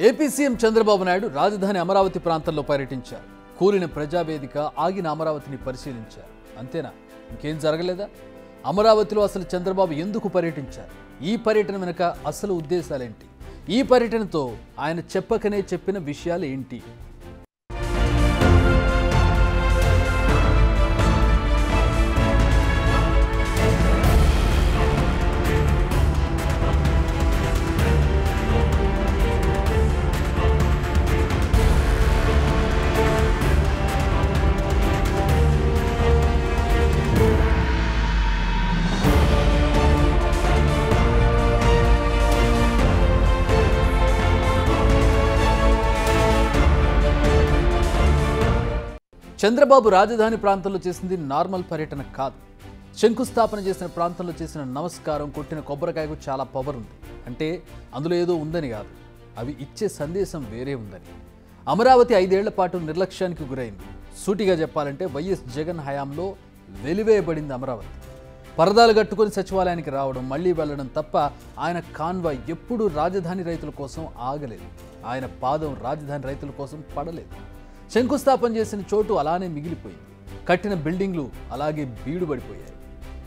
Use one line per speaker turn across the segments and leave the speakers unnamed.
AP CM Chandrababu Naidu రాజధాని అమరావతి ప్రాంతంలో పర్యటించారు. కూలిన ప్రజావేదిక, ఆగిన అమరావతిని పరిశీలించారు. అంతేనా? ఇంకేం జరగలేదా? అమరావతిలో అసలు చంద్రబాబు ఎందుకు పర్యటించారు? ఈ పర్యటన వెనుక అసలు ఉద్దేశాలేంటి? ఈ పర్యటనతో ఆయన చెప్పకనే చెప్పిన విషయాలు ఏంటి? చంద్రబాబు రాజధాని ప్రాంతంలో చేసింది నార్మల్ పర్యటన కాదు. శంకుస్థాపన చేసిన ప్రాంతంలో చేసిన నమస్కారం, కొట్టిన కొబ్బరికాయకు చాలా పవర్ ఉంది. అంటే అందులో ఏదో ఉందని కాదు, అవి ఇచ్చే సందేశం వేరే ఉందని. అమరావతి 5 ఏళ్ల పాటు నిర్లక్ష్యానికి గురైంది. సూటిగా చెప్పాలంటే వైఎస్ జగన్ హయాంలో వెలివేయబడింది అమరావతి. పరదాలు కట్టుకొని సచివాలయానికి రావడం, మళ్లీ వెళ్లడం తప్ప ఆయన కాన్వాయ్ ఎప్పుడూ రాజధాని రైతుల కోసం ఆగలేదు. ఆయన పాదం రాజధాని రైతుల కోసం పడలేదు. శంకుస్థాపన చేసిన చోటు అలానే మిగిలిపోయింది. కట్టిన బిల్డింగ్లు అలాగే బీడుబడిపోయాయి.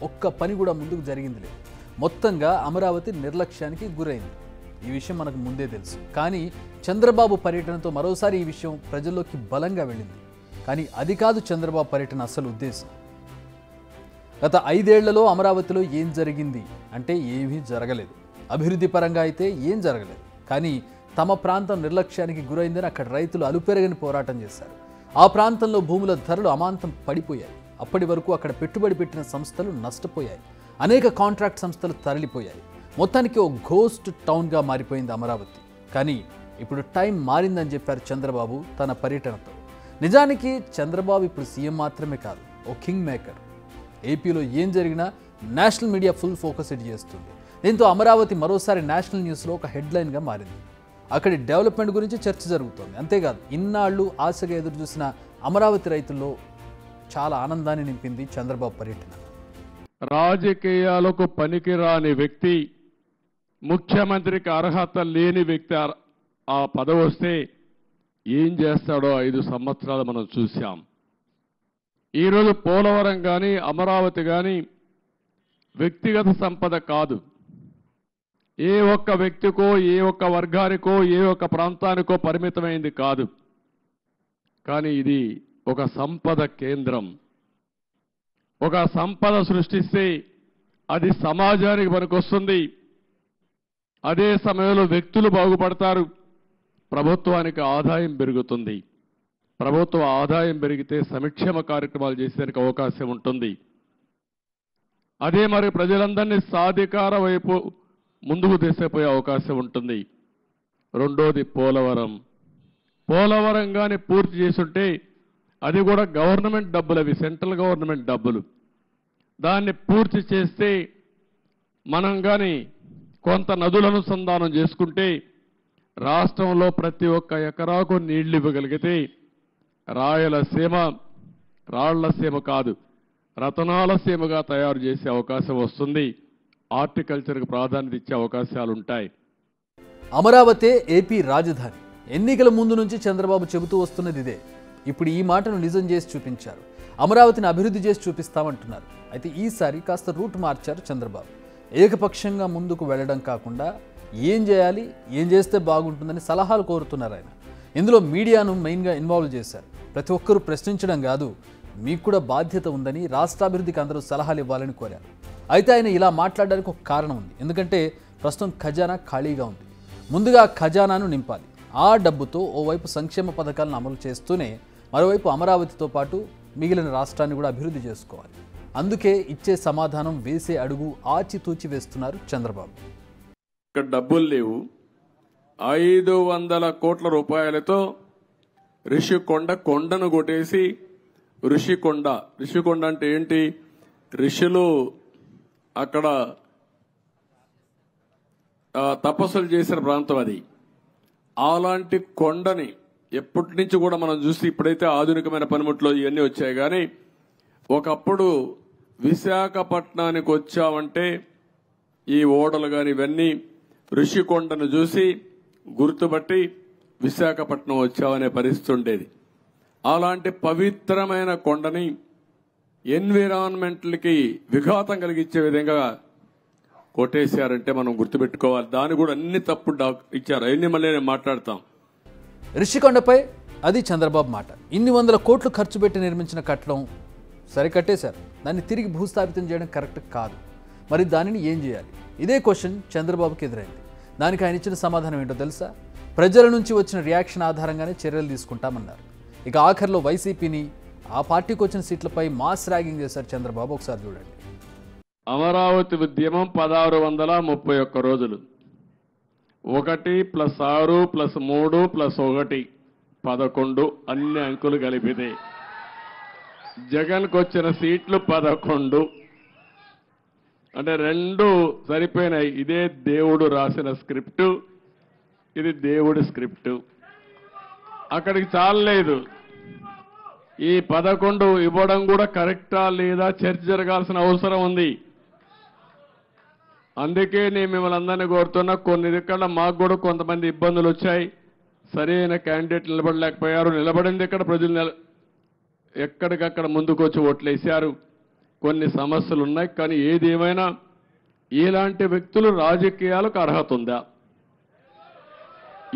ఒక్క పని కూడా ముందుకు జరిగింది లేదు. మొత్తంగా అమరావతి నిర్లక్ష్యానికి గురైంది. ఈ విషయం మనకు ముందే తెలుసు. కానీ చంద్రబాబు పర్యటనతో మరోసారి ఈ విషయం ప్రజల్లోకి బలంగా వెళ్ళింది. కానీ అది కాదు చంద్రబాబు పర్యటన అసలు ఉద్దేశం. గత 5 ఏళ్లలో అమరావతిలో ఏం జరిగింది అంటే ఏమీ జరగలేదు. అభివృద్ధి పరంగా అయితే ఏం జరగలేదు. కానీ తమ ప్రాంతం నిర్లక్ష్యానికి గురైందని అక్కడ రైతులు అలుపెరగని పోరాటం చేశారు. ఆ ప్రాంతంలో భూముల ధరలు అమాంతం పడిపోయాయి. అప్పటి వరకు అక్కడ పెట్టుబడి పెట్టిన సంస్థలు నష్టపోయాయి. అనేక కాంట్రాక్ట్ సంస్థలు తరలిపోయాయి. మొత్తానికి ఓ ఘోస్ట్ టౌన్గా మారిపోయింది అమరావతి. కానీ ఇప్పుడు టైం మారిందని చెప్పారు చంద్రబాబు తన పర్యటనతో. నిజానికి చంద్రబాబు ఇప్పుడు సీఎం మాత్రమే కాదు, ఓ కింగ్ మేకర్. ఏపీలో ఏం జరిగినా national media full focus it చేస్తుంది. దీంతో అమరావతి మరోసారి నేషనల్ న్యూస్లో ఒక హెడ్లైన్గా మారింది. అక్కడి డెవలప్మెంట్ గురించి చర్చ జరుగుతోంది. అంతేకాదు, ఇన్నాళ్ళు ఆశగా ఎదురు చూసిన అమరావతి రైతుల్లో చాలా ఆనందాన్ని నింపింది చంద్రబాబు పర్యటన.
రాజకీయాలకు పనికిరాని వ్యక్తి, ముఖ్యమంత్రికి అర్హత లేని వ్యక్తి ఆ పదవి వస్తే ఏం చేస్తాడో 5 సంవత్సరాలు మనం చూశాం. ఈరోజు పోలవరం కానీ అమరావతి కానీ వ్యక్తిగత సంపద కాదు. ఏ ఒక్క వ్యక్తికో, ఏ ఒక్క వర్గానికో, ఏ ఒక్క ప్రాంతానికో పరిమితమైంది కాదు. కానీ ఇది ఒక సంపద కేంద్రం. ఒక సంపద సృష్టిస్తే అది సమాజానికి పనికొస్తుంది. అదే సమయంలో వ్యక్తులు బాగుపడతారు. ప్రభుత్వానికి ఆదాయం పెరుగుతుంది. ప్రభుత్వ ఆదాయం పెరిగితే సంక్షేమ కార్యక్రమాలు చేసేందుకు అవకాశం ఉంటుంది. అదే మరి ప్రజలందరినీ సాధికార వైపు ముందుకు తీసుకుపోయే అవకాశం ఉంటుంది. రెండోది పోలవరం. పోలవరం కానీ పూర్తి చేసుంటే అది కూడా గవర్నమెంట్ డబ్బులు, అవి సెంట్రల్ గవర్నమెంట్ డబ్బులు. దాన్ని పూర్తి చేస్తే మనం కానీ కొంత నదుల అనుసంధానం చేసుకుంటే రాష్ట్రంలో ప్రతి ఒక్క ఎకరాకు నీళ్లు ఇవ్వగలిగితే రాయలసీమ రాళ్లసీమ కాదు, రతనాల సీమగా తయారు చేసే అవకాశం వస్తుంది. హార్టికల్చర్కి ప్రాధాన్యత ఇచ్చే అవకాశాలు ఉంటాయి.
అమరావతి ఏపీ రాజధాని. ఎన్నికల ముందు నుంచి చంద్రబాబు చెబుతూ వస్తున్నది ఇదే. ఇప్పుడు ఈ మాటను నిజం చేసి చూపించారు. అమరావతిని అభివృద్ధి చేసి చూపిస్తామంటున్నారు. అయితే ఈసారి కాస్త రూట్ మార్చారు చంద్రబాబు. ఏకపక్షంగా ముందుకు వెళ్ళడం కాకుండా ఏం చేయాలి, ఏం చేస్తే బాగుంటుందని సలహాలు కోరుతున్నారు ఆయన. ఇందులో మీడియాను మెయిన్గా ఇన్వాల్వ్ చేశారు. ప్రతి ఒక్కరూ ప్రశ్నించడం కాదు, మీకు కూడా బాధ్యత ఉందని, రాష్ట్రాభివృద్ధికి అందరూ సలహాలు ఇవ్వాలని కోరారు. అయితే ఆయన ఇలా మాట్లాడడానికి ఒక కారణం ఉంది. ఎందుకంటే ప్రస్తుతం ఖజానా ఖాళీగా ఉంది. ముందుగా ఖజానాను నింపాలి. ఆ డబ్బుతో ఓవైపు సంక్షేమ పథకాలను అమలు చేస్తూనే మరోవైపు అమరావతితో పాటు మిగిలిన రాష్ట్రాన్ని కూడా అభివృద్ధి చేసుకోవాలి. అందుకే ఇచ్చే సమాధానం, వేసే అడుగు ఆచితూచి వేస్తున్నారు చంద్రబాబు.
ఇక్కడ డబ్బులు లేవు. 500 కోట్ల రూపాయలతో రిషికొండ కొండను కొట్టేసి రిషికొండ అంటే ఏంటి? ఋషులు అక్కడ తపస్సులు చేసిన ప్రాంతం అది. అలాంటి కొండని ఎప్పటి నుంచి కూడా మనం చూసి, ఇప్పుడైతే ఆధునికమైన పనిముట్లు ఇవన్నీ వచ్చాయి. కానీ ఒకప్పుడు విశాఖపట్నానికి వచ్చామంటే ఈ ఓడలు కానీ ఇవన్నీ ఋషికొండను చూసి గుర్తుపట్టి విశాఖపట్నం వచ్చామనే పరిస్థితి ఉండేది. అలాంటి పవిత్రమైన కొండని ఎన్విరాన్మెంట్లకి విఘాతం కలిగించే విధంగా కొట్టేశారంటే మనం గుర్తుపెట్టుకోవాలి. దాన్ని కూడా అన్ని తప్పుడు ఇచ్చారు. అవన్నీ మళ్ళీ నేను మాట్లాడతాం.
రిషికొండపై అది చంద్రబాబు మాట. ఇన్ని వందల కోట్లు ఖర్చు పెట్టి నిర్మించిన కట్టడం సరే కట్టేశారు, దాన్ని తిరిగి భూస్థాపితం చేయడం కరెక్ట్ కాదు. మరి దానిని ఏం చేయాలి? ఇదే క్వశ్చన్ చంద్రబాబుకి ఎదురైంది. దానికి ఆయన ఇచ్చిన సమాధానం ఏంటో తెలుసా? ప్రజల నుంచి వచ్చిన రియాక్షన్ ఆధారంగానే చర్యలు తీసుకుంటామన్నారు. ఇక ఆఖరిలో వైసీపీని, ఆ పార్టీకి వచ్చిన సీట్లపై మాస్ ర్యాగింగ్ చేశారు చంద్రబాబు. ఒకసారి చూడండి.
అమరావతి ఉద్యమం 1631 రోజులు. 1 + 6 + 3 + 1 11 అన్ని అంకులు కలిపితే జగన్కు వచ్చిన సీట్లు 11. అంటే 2 సరిపోయినాయి. ఇదే దేవుడు రాసిన స్క్రిప్టు, ఇది దేవుడి స్క్రిప్టు. అక్కడికి చాలలేదు. ఈ 11 ఇవ్వడం కూడా కరెక్టా లేదా చర్చ జరగాల్సిన అవసరం ఉంది. అందుకే నేను మిమ్మల్ని అందరినీ కోరుతున్నా, కొన్ని దిక్కల మాకు కూడా కొంతమంది ఇబ్బందులు వచ్చాయి. సరైన క్యాండిడేట్ నిలబడలేకపోయారు. నిలబడింది ఇక్కడ ప్రజలు ఎక్కడికక్కడ ముందుకు వచ్చి ఓట్లేశారు. కొన్ని సమస్యలు ఉన్నాయి. కానీ ఏది ఏమైనా ఇలాంటి వ్యక్తులు రాజకీయాలకు అర్హత ఉందా?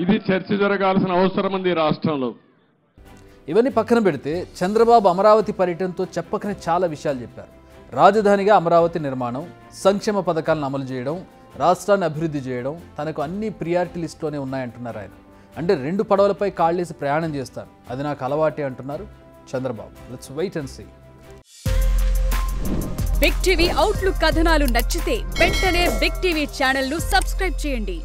ఇది చర్చ జరగాల్సిన అవసరం ఉంది రాష్ట్రంలో.
ఇవన్నీ పక్కన పెడితే చంద్రబాబు అమరావతి పర్యటనతో చెప్పకనే చాలా విషయాలు చెప్పారు. రాజధానిగా అమరావతి నిర్మాణం, సంక్షేమ పథకాలను అమలు చేయడం, రాష్ట్రాన్ని అభివృద్ధి చేయడం తనకు అన్ని ప్రియారిటీ లిస్టులోనే ఉన్నాయంటున్నారు ఆయన. అంటే 2 పడవలపై కాళ్ళేసి ప్రయాణం చేస్తారు, అది నాకు అలవాటే అంటున్నారు Chandrababu. Let's wait and see.
Big TV outlook కథనాలు నచ్చితే వెంటనే బిగ్ టీవీ ఛానల్ ను సబ్స్క్రైబ్ చేయండి.